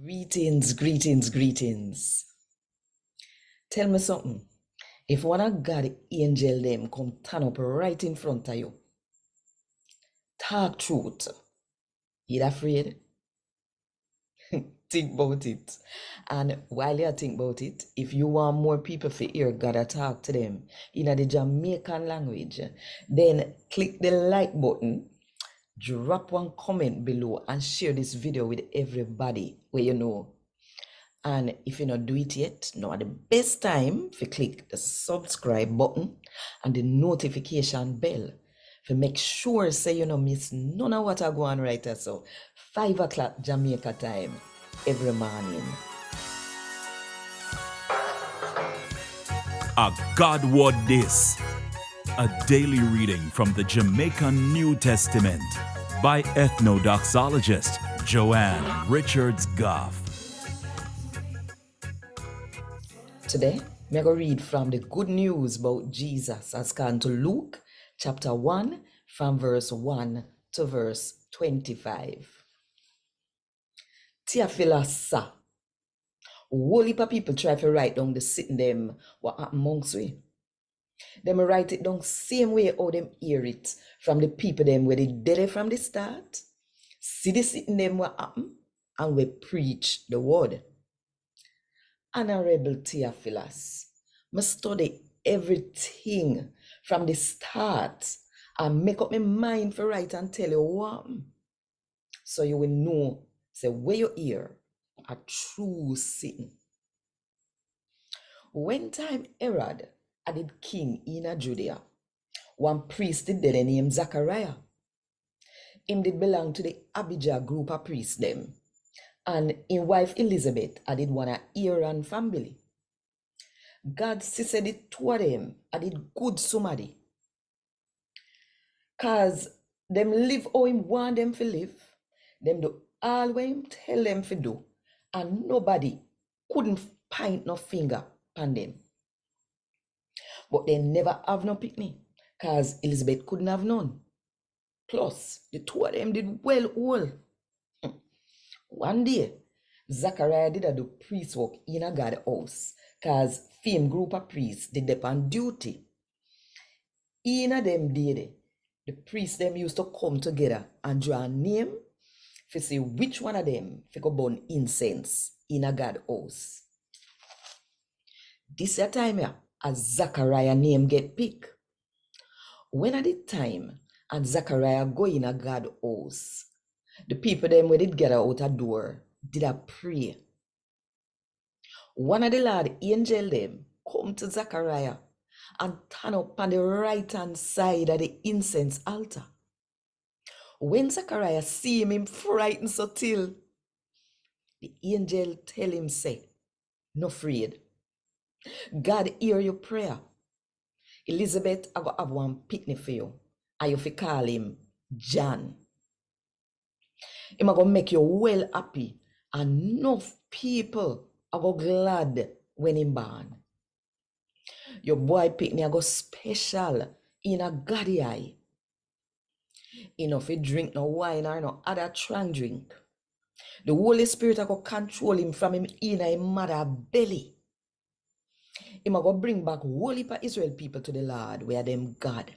Greetings, greetings, greetings. Tell me something. If one of God angel them come turn up right in front of you, talk truth, you afraid? Think about it. And while you think about it, if you want more people to hear God talk to them in the Jamaican language, then click the like button, drop one comment below, and share this video with everybody where you know. And if you not do it yet, now the best time to click the subscribe button and the notification bell to make sure say you don't miss none of what I go on right at so 5 o'clock Jamaica time every morning. A God Word This, a daily reading from the Jamaican New Testament by Ethnodoxologist Joanne Richards Goffe. Today, I'm going to read from the good news about Jesus as gone to Luke chapter 1 from verse 1 to verse 25. Theophilus, whole heap of people try to write down the sitting them what happened amongst we. Them write it down same way how them hear it from the people them where they did it from the start, see the sitting them what happened, and we preach the word. Honorable Theophilus, must study everything from the start and make up my mind for write and tell you what. So you will know, say where you hear a true sitting. When time Herod added king in Judea, one priest did there named Zachariah. Him did belong to the Abijah group of priests them. And in wife Elizabeth added one of Aaron family. God said the two of them added good somebody. Cause them live how him want them to live. Them do all what him tell them to do. And nobody couldn't point no finger on them. But they never have no picnic. Cause Elizabeth couldn't have none. Plus, the two of them did well all. One day, Zachariah did do priest work in a God's house, cause same group of priests did they on duty. In a them day, the priests them used to come together and draw a name to see which one of them go burn incense in a God's house. This time here, as Zachariah name get picked. When at the time and Zachariah go in a God's house, the people them when did gather out a door, did a pray. One of the Lord angel them come to Zachariah and turn up on the right hand side of the incense altar. When Zachariah see him frightened so till, the angel tell him say, no afraid. God hear your prayer. Elizabeth I go have one picnic for you, and you fi call him John. Him a go make you well happy, and enough people are go glad when him born. Your boy picnic a go special in a Goddy eye. Enough he drink no wine or no other strong drink. The Holy Spirit a go control him from him in his mother belly. Him a go bring back whole heap of Israel people to the Lord where them God.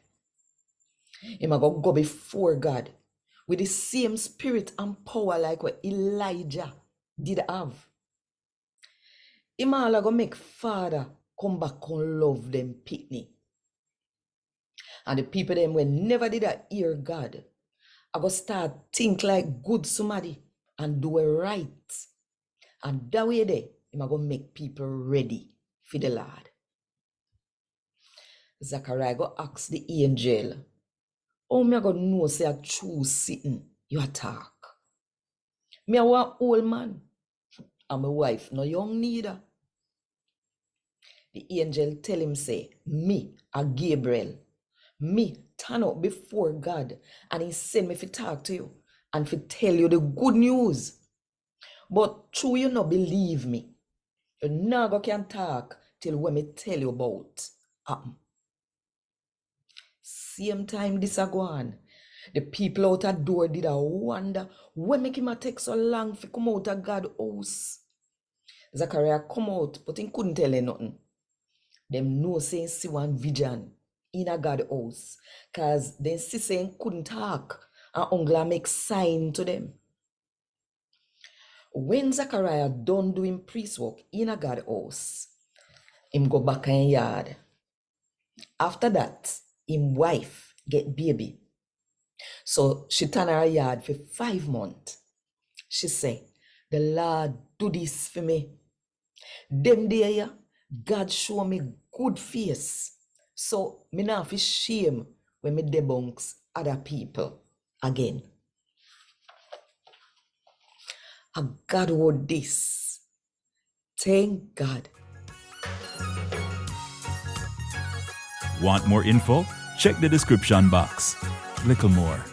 Him a go before God with the same spirit and power like what Elijah did have. Him all a go make Father come back and love them picnic. And the people them when never did a hear God, I go start think like good somebody and do it right. And that way there, him a go make people ready for the Lord. Zachariah go ask the angel, how me a go know say a true sitting you attack? Me a one old man, and my wife no young neither. The angel tell him say, me a Gabriel, me turn up before God, and he send me to talk to you and to tell you the good news. But true you no believe me. You never can talk till when me tell you about happen. Same time this a go on. The people out at door did a wonder what make him a take so long to come out of God's house. Zachariah come out, but he couldn't tell him nothing. Them know saying see one vision in a God's house, cause then see saying couldn't talk, and Ongla make sign to them. When Zachariah done doing priest work in a God's house, him go back in yard. After that, him wife get baby. So she turn her yard for 5 months. She say, the Lord do this for me. Them day, God show me good face. So me not feel shame when me debunks other people again. And God would this. Thank God. Want more info? Check the description box. Little more.